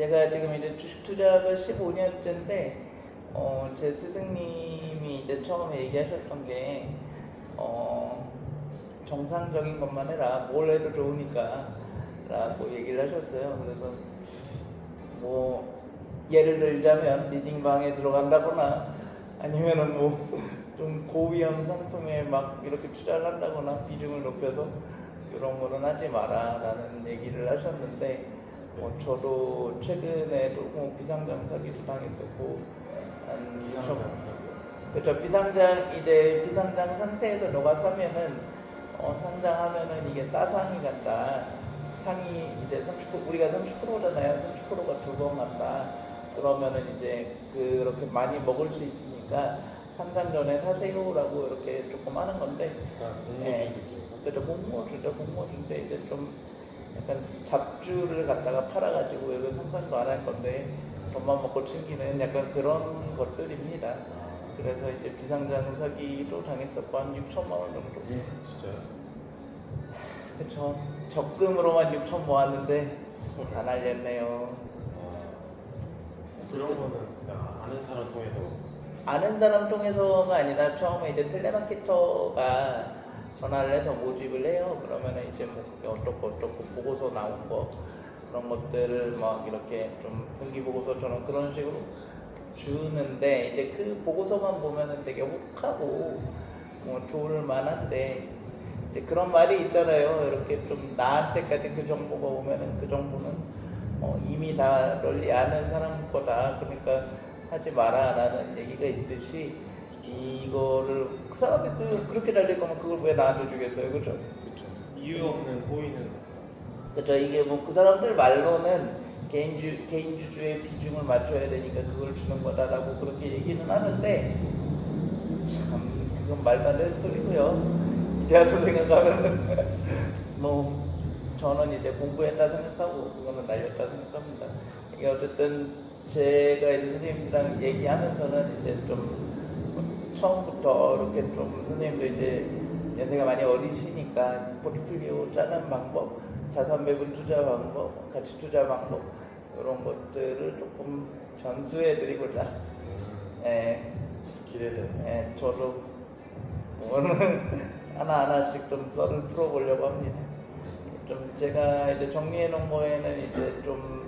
제가 지금 이제 주식 투자가 15년째인데, 제 스승님이 이제 처음에 얘기하셨던 게, 정상적인 것만 해라. 뭘 해도 좋으니까. 라고 얘기를 하셨어요. 그래서, 뭐, 예를 들자면, 리딩방에 들어간다거나, 아니면은 뭐, 좀 고위험 상품에 막 이렇게 투자를 한다거나, 비중을 높여서, 이런 거는 하지 마라. 라는 얘기를 하셨는데, 저도 최근에도 뭐 비상장 사기도 당했었고, 비상장 사기. 그렇죠. 비상장 상태에서 너가 사면은, 상장하면은 이게 따상이 간다. 상이 이제 30%, 우리가 30%잖아요. 30%가 두 번 간다. 그러면은 이제 그렇게 많이 먹을 수 있으니까 상장 전에 사세요라고 이렇게 조금 하는 건데. 공모주의 느낌에서. 그렇죠. 공모주인데 이제 좀 약간 잡주를 갖다가 팔아가지고 이거 상관도 안 할 건데 돈만 먹고 챙기는 약간 그런 것들입니다. 그래서 이제 비상장 사기도 당했었고 한 6천만 원 정도. 진짜요? 그쵸. 적금으로만 6천 모았는데 다 날렸네요. 그런 거는 그냥 아는 사람 통해서. 아는 사람 통해서가 아니라 처음에 이제 텔레마케터가 전화를 해서 모집을 해요. 그러면은 이제 뭐 그게 어떻고 보고서 나온 거 그런 것들을 막 이렇게 좀 분기 보고서처럼 그런 식으로 주는데 이제 그 보고서만 보면은 되게 혹하고 뭐 좋을 만한데 이제 그런 말이 있잖아요. 이렇게 좀 나한테까지 그 정보가 오면은 그 정보는 이미 다 널리 아는 사람 거다. 그러니까 하지 마라라는 얘기가 있듯이 이거를 그 사람이 그렇게 날릴 거면 그걸 왜 나한테 주겠어요, 그죠? 그렇죠. 이유 없는 호의는. 그죠. 이게 뭐 그 사람들 말로는 개인주주의 비중을 맞춰야 되니까 그걸 주는 거다라고 그렇게 얘기는 하는데 참 그건 말도 안 되는 소리고요. 이제 와서 생각하면은 뭐 저는 이제 공부했다 생각하고 그거는 날렸다 생각합니다. 이게 어쨌든 제가 이제 선생님이랑 얘기하면서는 이제 좀 처음부터 이렇게 좀 선생님도 이제 연세가 많이 어리시니까 포트폴리오 짜는 방법, 자산 배분 투자 방법, 가치 투자 방법 이런 것들을 조금 전수해드리고자. 예, 기대되네요. 예, 저도 오늘 하나하나씩 좀 썰을 풀어보려고 합니다. 좀 제가 이제 정리해 놓은 거에는 이제 좀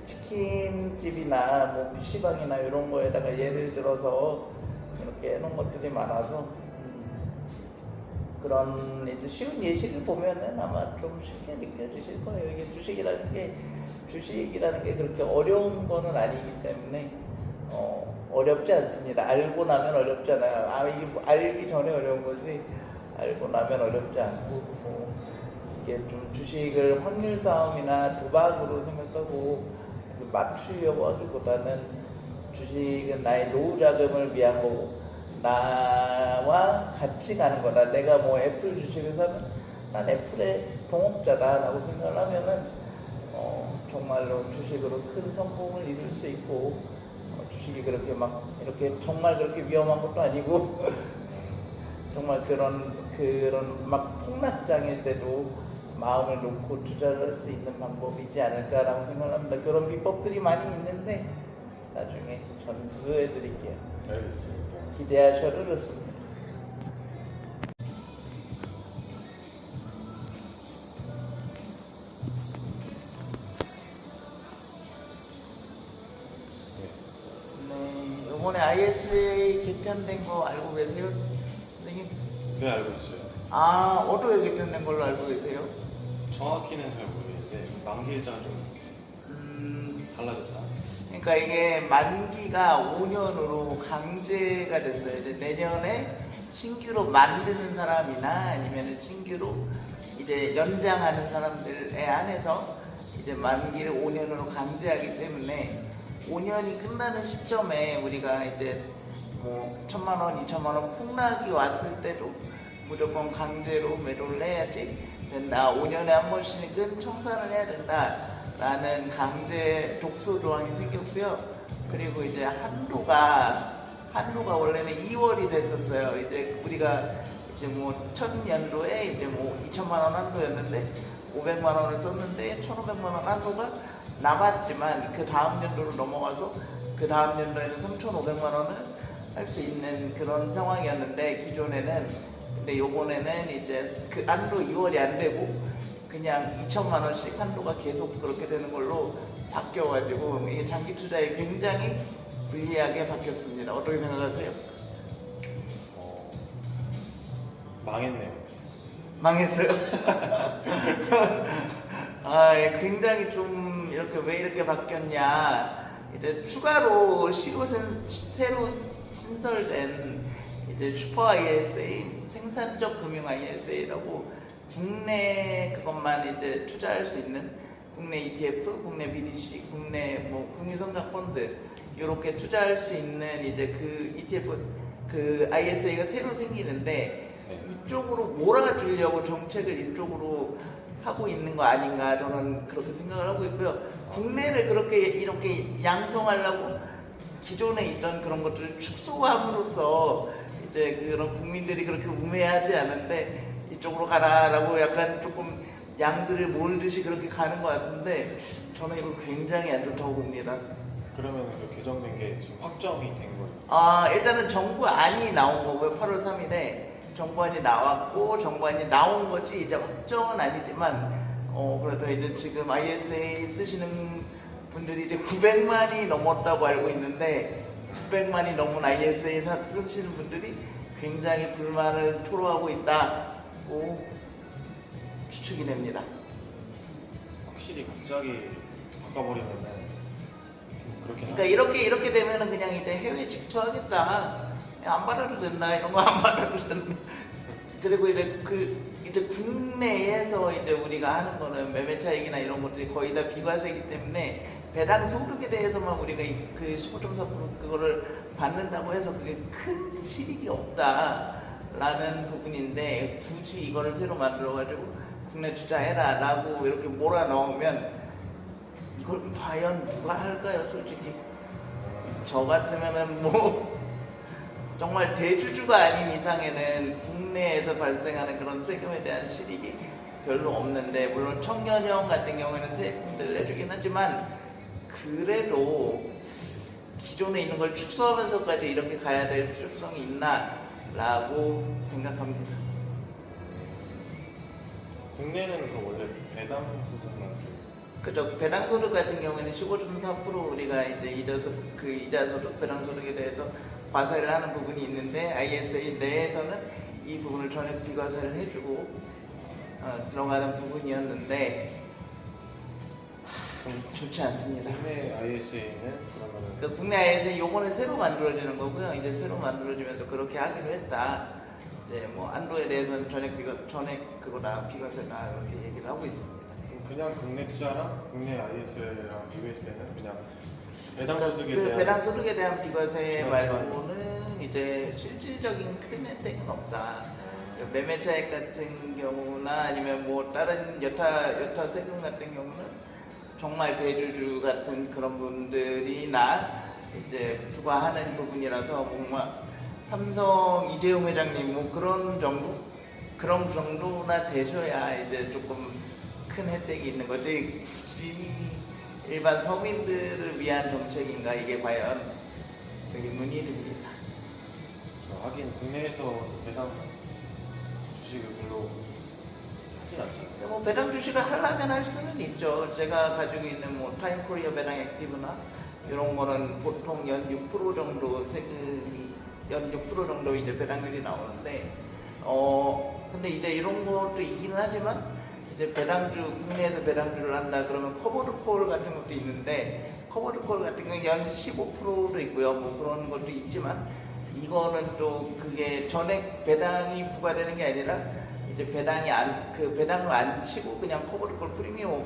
치킨집이나 뭐 PC방이나 이런 거에다가 예를 들어서 이렇게 해놓은 것들이 많아서 그런 이제 쉬운 예시를 보면은 아마 좀 쉽게 느껴지실 거예요. 이게 주식이라는 게 그렇게 어려운 거는 아니기 때문에 어렵지 않습니다. 알고 나면 어렵지 않아요. 이게 뭐 알기 전에 어려운 거지 알고 나면 어렵지 않고 뭐 이게 좀 주식을 확률 싸움이나 도박으로 생각하고 맞추려고 하기보다는 주식은 나의 노후 자금을 위한 거고 나와 같이 가는 거다. 내가 뭐 애플 주식을 사면 난 애플의 동업자다라고 생각을 하면은 정말로 주식으로 큰 성공을 이룰 수 있고 주식이 그렇게 막 이렇게 정말 그렇게 위험한 것도 아니고 정말 그런 막 폭락장일 때도 마음을 놓고 투자를 할 수 있는 방법이지 않을까라고 생각을 합니다. 그런 비법들이 많이 있는데 나중에 전수해 드릴게요. 알겠습니다. 기대하셔도 좋습니다. 네, 이번에 ISA 개편된 거 알고 계세요, 선생님? 네, 알고 있어요. 어떻게 개편된 걸로 알고 계세요? 정확히는 잘 모르겠는데 만기 일자가 좀 달라졌다. 그러니까 이게 만기가 5년으로 강제가 됐어요. 이제 내년에 신규로 만드는 사람이나 아니면 신규로 이제 연장하는 사람들에 한해서 이제 만기를 5년으로 강제하기 때문에 5년이 끝나는 시점에 우리가 이제 뭐 1,000만 원, 2,000만 원 폭락이 왔을 때도 무조건 강제로 매도를 해야지 된다. 5년에 한 번씩은 청산을 해야 된다. 라는 강제 독소 조항이 생겼고요. 그리고 이제 한도가 원래는 2월이 됐었어요. 이제 우리가 이제 뭐 첫 연도에 이제 뭐 2천만 원 한도였는데 500만 원을 썼는데 1,500만 원 한도가 남았지만 그 다음 연도로 넘어가서 그 다음 연도에는 3,500만 원을 할 수 있는 그런 상황이었는데 기존에는 근데 요번에는 이제 그 한도 2월이 안 되고 그냥 2천만 원씩 한도가 계속 그렇게 되는 걸로 바뀌어가지고 이게 장기 투자에 굉장히 불리하게 바뀌었습니다. 어떻게 생각하세요? 망했네요. 망했어요? 아, 예, 굉장히 좀 이렇게 왜 이렇게 바뀌었냐. 이제 추가로 새로 신설된 이제 슈퍼 ISA, 생산적 금융 ISA라고 국내 그것만 이제 투자할 수 있는 국내 ETF, 국내 BDC, 국내 뭐 국민성장 펀드 이렇게 투자할 수 있는 이제 그 ETF, 그 ISA가 새로 생기는데 이쪽으로 몰아주려고 정책을 이쪽으로 하고 있는 거 아닌가 저는 그렇게 생각을 하고 있고요. 국내를 그렇게 이렇게 양성하려고 기존에 있던 그런 것들을 축소함으로써 이제 그런 국민들이 그렇게 우매하지 않은데 이쪽으로 가라라고 약간 조금 양들을 몰듯이 그렇게 가는 것 같은데 저는 이거 굉장히 안 좋다고 봅니다. 그러면 그 개정된 게 지금 확정이 된 거예요? 아, 일단은 정부안이 나온 거고요. 8월 3일에 정부안이 나왔고 정부안이 나온 거지 이제 확정은 아니지만 그래도 이제 지금 ISA 쓰시는 분들이 이제 900만이 넘었다고 알고 있는데 900만이 넘은 ISA 쓰시는 분들이 굉장히 불만을 토로하고 있다고 추측이 됩니다. 확실히 갑자기 바꿔버리면은 그렇게 그러니까 이렇게 되면은 그냥 이제 해외 직투하겠다. 안 받아도 된다. 이런 거 안 받아도 된다. 그리고 이제 국내에서 이제 우리가 하는 거는 매매 차익이나 이런 것들이 거의 다 비과세이기 때문에 배당 소득에 대해서만 우리가 그 15.4% 그거를 받는다고 해서 그게 큰 실익이 없다라는 부분인데 굳이 이거를 새로 만들어가지고 국내 투자해라 라고 이렇게 몰아넣으면 이걸 과연 누가 할까요? 솔직히 저 같으면은 뭐 정말 대주주가 아닌 이상에는 국내에서 발생하는 그런 세금에 대한 실익이 별로 없는데 물론 청년형 같은 경우에는 세금들을 내주긴 하지만 그래도 기존에 있는 걸 축소하면서까지 이렇게 가야 될 필요성이 있나 라고 생각합니다. 국내는 그 원래 배당 소득만 그죠. 배당소득 같은 경우에는 15.4% 우리가 이제 이자소득, 배당소득에 대해서 과세를 하는 부분이 있는데 ISA 내에서는 이 부분을 전액 비과세를 해주고 들어가는 부분이었는데 좋지 않습니다. 국내 ISA는 그러면은 그러니까 국내 ISA 요번에 새로 만들어지는 거고요. 이제 새로 만들어지면서 그렇게 하기로 했다. 이제 뭐 안도에 대해서는 전액 그거나 비과세나 이렇게 얘기를 하고 있습니다. 그냥 국내 투자랑 국내 ISA랑 비교했을 때는 그냥 배당 소득에 그 대한 배당 소득에 대한 비과세 비과세만 말고는 이제 실질적인 큰 혜택은 없다. 매매 차익 같은 경우나 아니면 뭐 다른 여타 세금 같은 경우는 정말 대주주 같은 그런 분들이나 이제 부과하는 부분이라서 뭔가 삼성 이재용 회장님 뭐 그런 정도나 되셔야 이제 조금 큰 혜택이 있는 거지. 굳이 일반 서민들을 위한 정책인가 이게 과연 의문이 듭니다. 하긴 국내에서 배당 주식을 별로 하진 않잖아요. 뭐 배당 주식을 하려면 할 수는 있죠. 제가 가지고 있는 뭐 타임코리아 배당 액티브나 이런 거는 보통 연 6% 정도 세금이 연 6% 정도 이제 배당률이 나오는데 근데 이제 이런 것도 있기는 하지만 이제 국내에서 배당주를 한다 그러면 커버드 콜 같은 것도 있는데 커버드 콜 같은 경우는 연 15%도 있고요. 뭐 그런 것도 있지만 이거는 또 그게 전액 배당이 부과되는 게 아니라 이제 배당을 안 치고 그냥 커버드 콜 프리미엄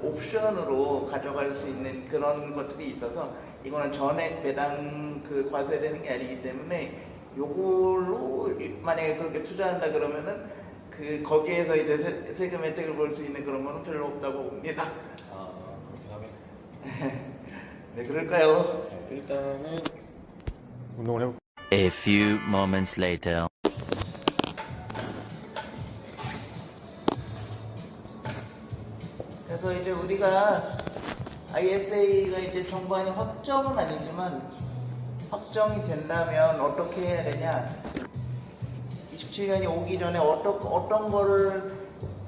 옵션으로 가져갈 수 있는 그런 것들이 있어서 이거는 전액 배당 과세되는 게 아니기 때문에 요걸로 만약에 그렇게 투자한다 그러면은 거기에서 이제 세금 혜택을 볼 수 있는 그런 거는 별로 없다고 봅니다. 아 그렇긴 하네. 네, 그럴까요? 네, 일단은 운동을 해볼게요. A few moments later. 그래서 이제 우리가 ISA가 이제 정부안이 확정은 아니지만 확정이 된다면 어떻게 해야 되냐? 27년이 오기 전에 어떤 거를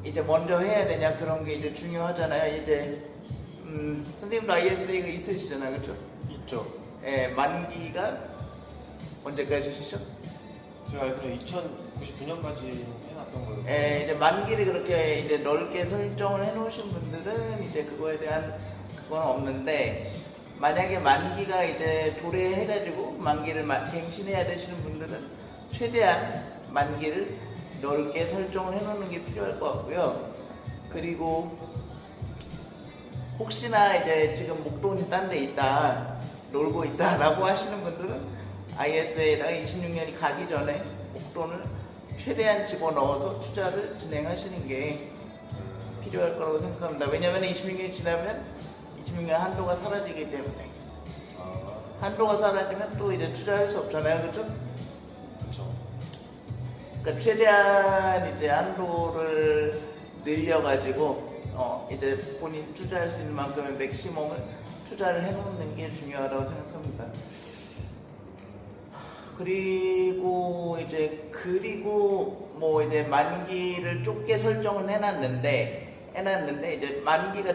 이제 먼저 해야 되냐 그런 게 이제 중요하잖아요. 이제 선생님도 ISA가 있으시잖아요, 그렇죠? 있죠. 예, 만기가 언제까지시죠? 제가 알기로 2099년까지 해놨던 걸로. 예, 이제 만기를 그렇게 이제 넓게 설정을 해놓으신 분들은 이제 그거에 대한 그건 없는데 만약에 만기가 이제 도래해가지고 만기를 갱신해야 되시는 분들은 최대한 만기를 넓게 설정을 해놓는 게 필요할 것 같고요. 그리고 혹시나 이제 지금 목돈이 딴 데 있다, 놀고 있다라고 하시는 분들은 ISA에다가 26년이 가기 전에 목돈을 최대한 집어넣어서 투자를 진행하시는 게 필요할 거라고 생각합니다. 왜냐하면 26년이 지나면 26년 한도가 사라지기 때문에 한도가 사라지면 또 이제 투자할 수 없잖아요, 그렇죠? 그렇죠. 그러니까 최대한 이제 한도를 늘려가지고 이제 본인 투자할 수 있는 만큼의 맥시멈을 투자를 해놓는 게 중요하다고 생각합니다. 그리고 뭐 이제 만기를 좁게 설정을 해놨는데 이제 만기가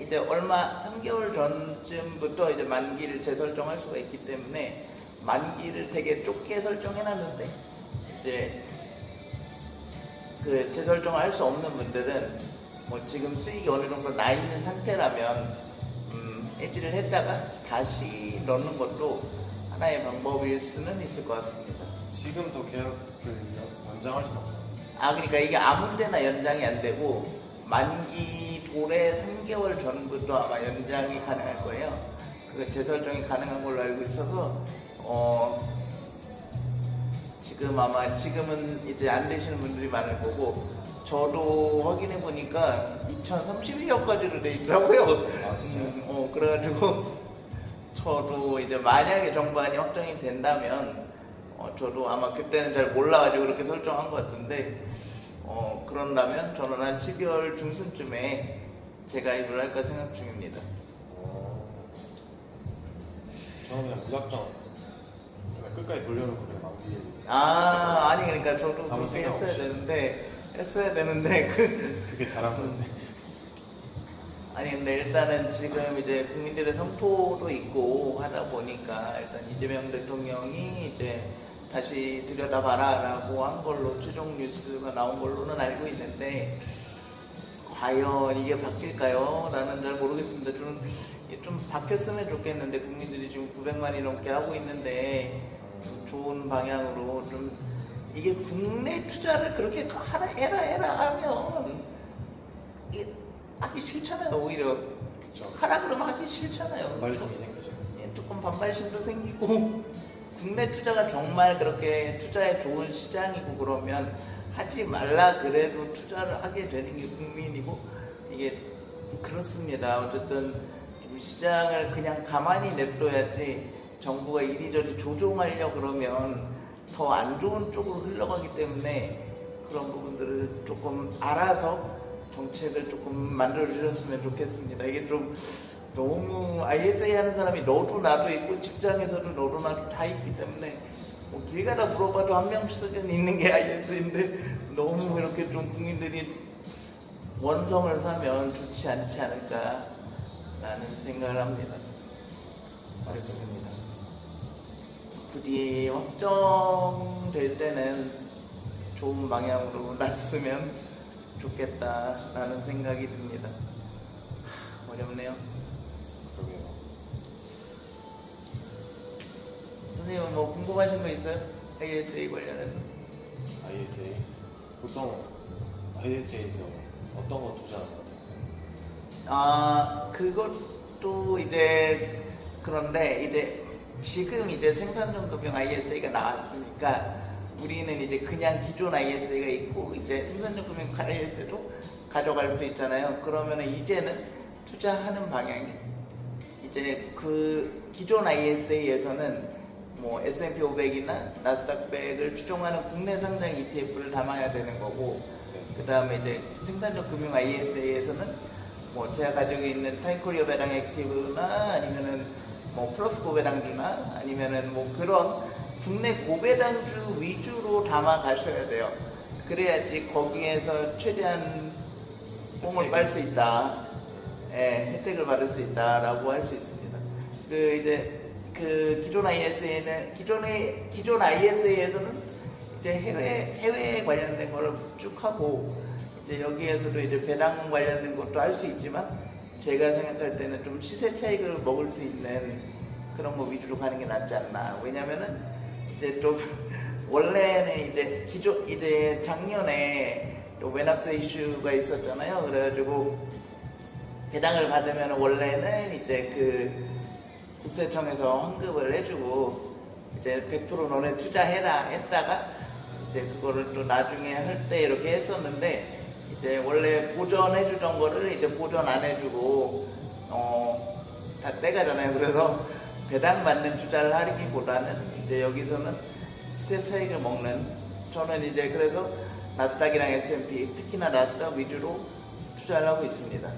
이제 얼마 3개월 전쯤부터 이제 만기를 재설정할 수가 있기 때문에 만기를 되게 좁게 설정해놨는데 이제 그 재설정을 할 수 없는 분들은 뭐 지금 수익이 어느 정도 나 있는 상태라면 해지를 했다가 다시 넣는 것도 하나의 방법일 수는 있을 것 같습니다. 지금도 계약을 연장할 수는 없나요? 그러니까 이게 아무 때나 연장이 안 되고 만기 도래 3개월 전부터 아마 연장이 가능할 거예요. 그 재설정이 가능한 걸로 알고 있어서 지금은 이제 안 되시는 분들이 많을 거고 저도 확인해 보니까 2031년까지로 돼 있더라고요. 진짜요? 그래가지고 저도 이제 만약에 정부안이 확정이 된다면 저도 아마 그때는 잘 몰라가지고 그렇게 설정한 것 같은데 그런다면 저는 한 12월 중순쯤에 재가입을 할까 생각 중입니다. 저는 그냥 무작정 끝까지 돌려놓고 그냥 마무리. 아니 그러니까 저도 아무 그렇게 생각 없이. 했어야 되는데 그게 잘한 건데. 아니 근데 일단은 지금 이제 국민들의 성토도 있고 하다 보니까 일단 이재명 대통령이 이제 다시 들여다봐라라고 한 걸로 최종 뉴스가 나온 걸로는 알고 있는데 과연 이게 바뀔까요? 라는 잘 모르겠습니다. 저는 이게 좀 바뀌었으면 좋겠는데 국민들이 지금 900만이 넘게 하고 있는데 좀 좋은 방향으로 좀 이게 국내 투자를 그렇게 해라 하면 이게 하기 싫잖아요. 오히려 그쵸. 하라 그러면 하기 싫잖아요. 반발심이 생기죠. 조금 반발심도 생기고 국내 투자가 정말 그렇게 투자에 좋은 시장이고 그러면 하지 말라 그래도 투자를 하게 되는 게 국민이고 이게 그렇습니다. 어쨌든 시장을 그냥 가만히 냅둬야지 정부가 이리저리 조종하려 그러면 더 안 좋은 쪽으로 흘러가기 때문에 그런 부분들을 조금 알아서 정책을 조금 만들어 주셨으면 좋겠습니다. 이게 좀 너무 ISA 하는 사람이 너도 나도 있고 직장에서도 너도 나도 다 있기 때문에 뭐 길 가다 물어봐도 한 명씩은 있는 게 ISA인데 너무 이렇게 좀 국민들이 원성을 사면 좋지 않지 않을까라는 생각을 합니다. 알겠습니다. 부디 확정될 때는 좋은 방향으로 났으면 좋겠다라는 생각이 듭니다. 어렵네요. 그러게요. 선생님은 뭐 궁금하신 거 있어요? ISA 관련해서? ISA 보통 ISA에서 어떤 거 투자하나요? 그것도 이제 그런데 이제 지금 이제 생산종 금융 ISA가 나왔으니까 우리는 이제 그냥 기존 ISA가 있고 이제 생산종 금융 ISA도 가져갈 수 있잖아요. 그러면은 이제는 투자하는 방향이 이제 그 기존 ISA에서는 뭐 S&P 500이나 나스닥 100을 추종하는 국내 상장 ETF를 담아야 되는 거고 그 다음에 이제 생산적 금융 ISA에서는 뭐 제가 가지고 있는 타이코리오 배당 액티브나 아니면은 뭐 플러스 고배당주나 아니면은 뭐 그런 국내 고배당주 위주로 담아 가셔야 돼요. 그래야지 거기에서 최대한 뽕을 빨 수 있다, 예, 혜택을 받을 수 있다라고 할 수 있습니다. 그 이제 그 기존 ISA에서는 이제 해외 관련된 걸 쭉 하고 이제 여기에서도 이제 배당 관련된 것도 할 수 있지만 제가 생각할 때는 좀 시세 차익을 먹을 수 있는 그런 거 위주로 가는 게 낫지 않나. 왜냐면은 이제 또 원래는 이제 작년에 또 웨납스 이슈가 있었잖아요. 그래가지고 배당을 받으면 원래는 이제 그 국세청에서 환급을 해주고 이제 100% 너네 투자해라 했다가 이제 그거를 또 나중에 할 때 이렇게 했었는데 이제 원래 보전해주던 거를 이제 보전 안 해주고 다 떼가잖아요. 그래서 배당 받는 투자를 하기보다는 이제 여기서는 시세 차익을 먹는, 저는 이제 그래서 나스닥이랑 S&P, 특히나 나스닥 위주로 투자를 하고 있습니다.